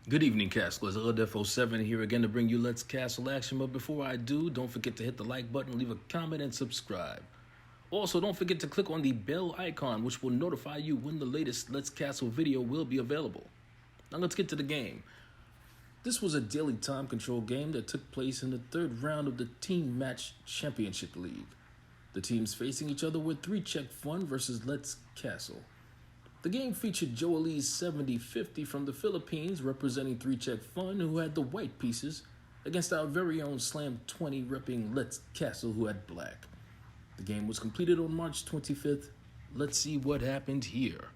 Good evening, Castlers. LDF07 here again to bring you Let's Castle action. But before I do, don't forget to hit the like button, leave a comment, and subscribe. Also, don't forget to click on the bell icon, which will notify you when the latest Let's Castle video will be available. Now let's get to the game. This was a daily time control game that took place in the third round of the Team Match Championship League. The teams facing each other were 3-check fun versus Let's Castle. The game featured Joel's 70-50 from the Philippines representing 3-check fun, who had the white pieces, against our very own SLAMM20 repping Let's Castle, who had black. The game was completed on March 25th. Let's see what happened here.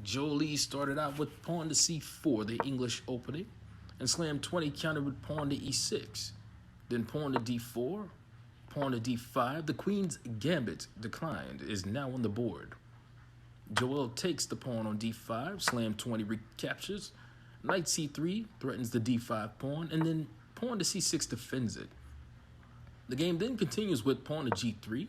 Joel started out with pawn to c4, the English opening, and SLAMM20 countered with pawn to e6. Then pawn to d4, pawn to d5. The queen's gambit declined, is now on the board. Joel takes the pawn on d5, SLAMM20 recaptures, knight c3 threatens the d5 pawn, and then pawn to c6 defends it. The game then continues with pawn to g3,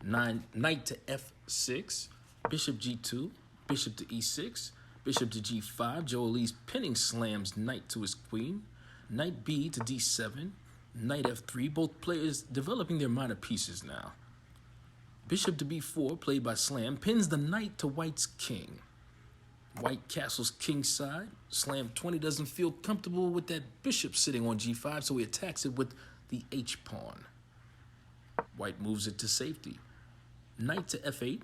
knight to f6, bishop g2, bishop to e6, bishop to g5. Joel's pinning slams knight to his queen, knight b to d7, knight f3, both players developing their minor pieces now. Bishop to b4, played by Slam, pins the knight to white's king. White castles king side. SLAMM20 doesn't feel comfortable with that bishop sitting on g5, so he attacks it with the h-pawn. White moves it to safety. Knight to f8.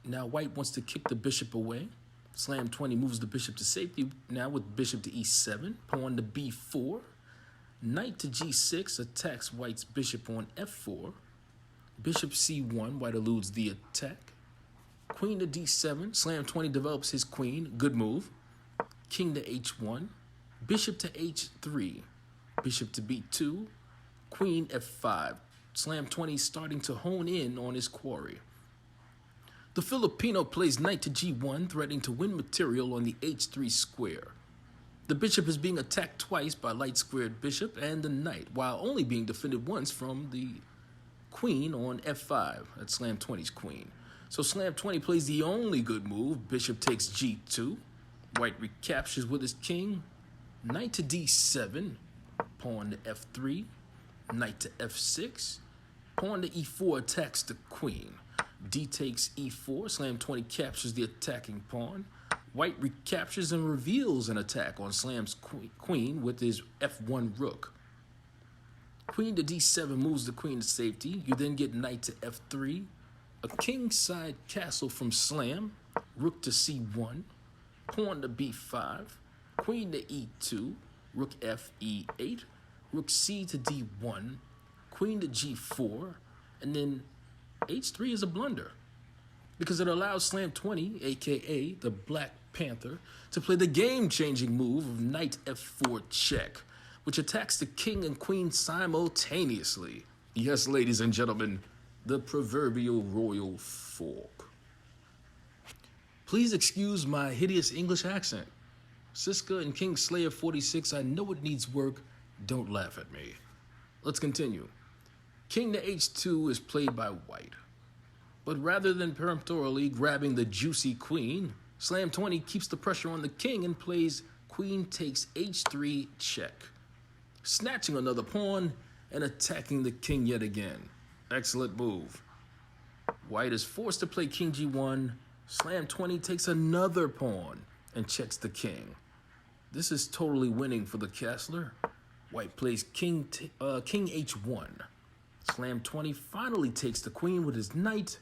Now white wants to kick the bishop away. SLAMM20 moves the bishop to safety, now with bishop to e7, pawn to b4. Knight to g6 attacks white's bishop on f4. Bishop c1, white eludes the attack. Queen to d7, SLAMM20 develops his queen, good move. King to h1, bishop to h3, bishop to b2, queen f5. SLAMM20 starting to hone in on his quarry. The Filipino plays knight to g1, threatening to win material on the h3 square. The bishop is being attacked twice by light-squared bishop and the knight, while only being defended once from the queen on f5. That's SLAMM20's queen. So SLAMM20 plays the only good move. Bishop takes g2. White recaptures with his king. Knight to d7. Pawn to f3. Knight to f6. Pawn to e4 attacks the queen. D takes e4. SLAMM20 captures the attacking pawn. White recaptures and reveals an attack on Slam's queen with his f1 rook. Queen to d7 moves the queen to safety. You then get knight to f3, a kingside castle from Slam, rook to c1, pawn to b5, queen to e2, rook f e8, rook c to d1, queen to g4, and then h3 is a blunder because it allows SLAMM20, aka the Black Panther, to play the game-changing move of knight f4 check, which attacks the king and queen simultaneously. Yes, ladies and gentlemen, the proverbial royal fork. Please excuse my hideous English accent. Siska and Kingslayer 46, I know it needs work. Don't laugh at me. Let's continue. King to h2 is played by white. But rather than peremptorily grabbing the juicy queen, SLAMM20 keeps the pressure on the king and plays queen takes h3 check, snatching another pawn and attacking the king yet again. Excellent move. White is forced to play king g1. SLAMM20 takes another pawn and checks the king. This is totally winning for the castler. White plays king h1. SLAMM20 finally takes the queen with his knight.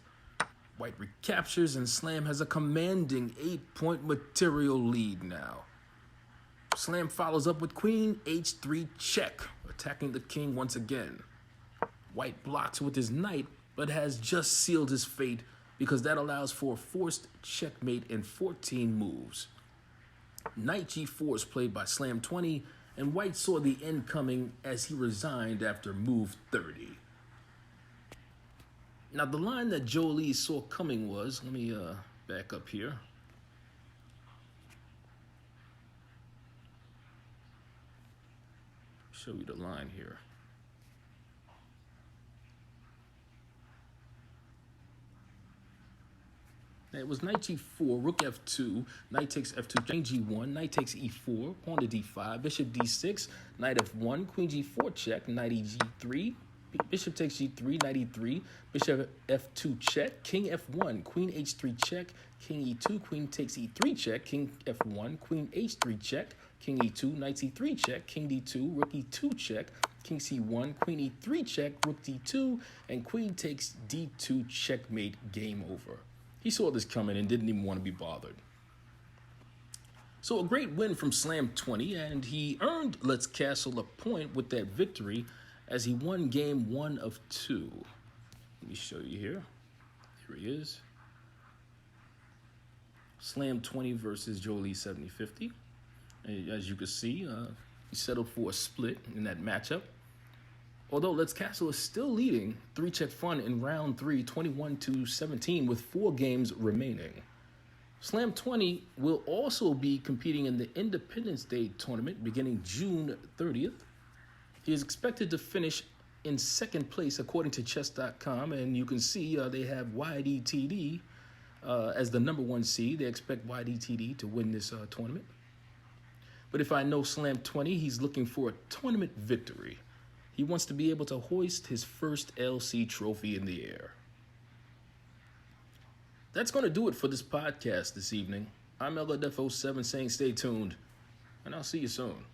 White recaptures and Slam has a commanding 8-point material lead now. Slam follows up with queen h3 check, attacking the king once again. White blocks with his knight, but has just sealed his fate because that allows for a forced checkmate in 14 moves. Knight g4 is played by SLAMM20, and white saw the end coming as he resigned after move 30. Now the line that Joel saw coming was, let me back up here. Show you the line here. It was knight g4, rook f2, knight takes f2, king g1, knight takes e4, pawn to d5, bishop d6, knight f1, queen g4 check, knight eg3, bishop takes g3, knight e3, bishop f2 check, king f1, queen h3 check, king e2, queen takes e3 check, king f1, queen h3 check, king e2, knight c3 check, king d2, rook e2 check, king c1, queen e3 check, rook d2, and queen takes d2 checkmate, game over. He saw this coming and didn't even want to be bothered. So a great win from SLAMM20, and he earned Let's Castle a point with that victory as he won game 1 of 2. Let me show you here. Here he is. SLAMM20 versus Jolie 7050. As you can see, he settled for a split in that matchup. Although Let's Castle is still leading 3-check fun in round 3, 21-17, with 4 games remaining. SLAMM20 will also be competing in the Independence Day tournament beginning June 30th. He is expected to finish in 2nd place according to chess.com, and you can see they have YDTD as the number 1 seed. They expect YDTD to win this tournament. But if I know SLAMM20, he's looking for a tournament victory. He wants to be able to hoist his first LC trophy in the air. That's going to do it for this podcast this evening. I'm LRF07 saying stay tuned, and I'll see you soon.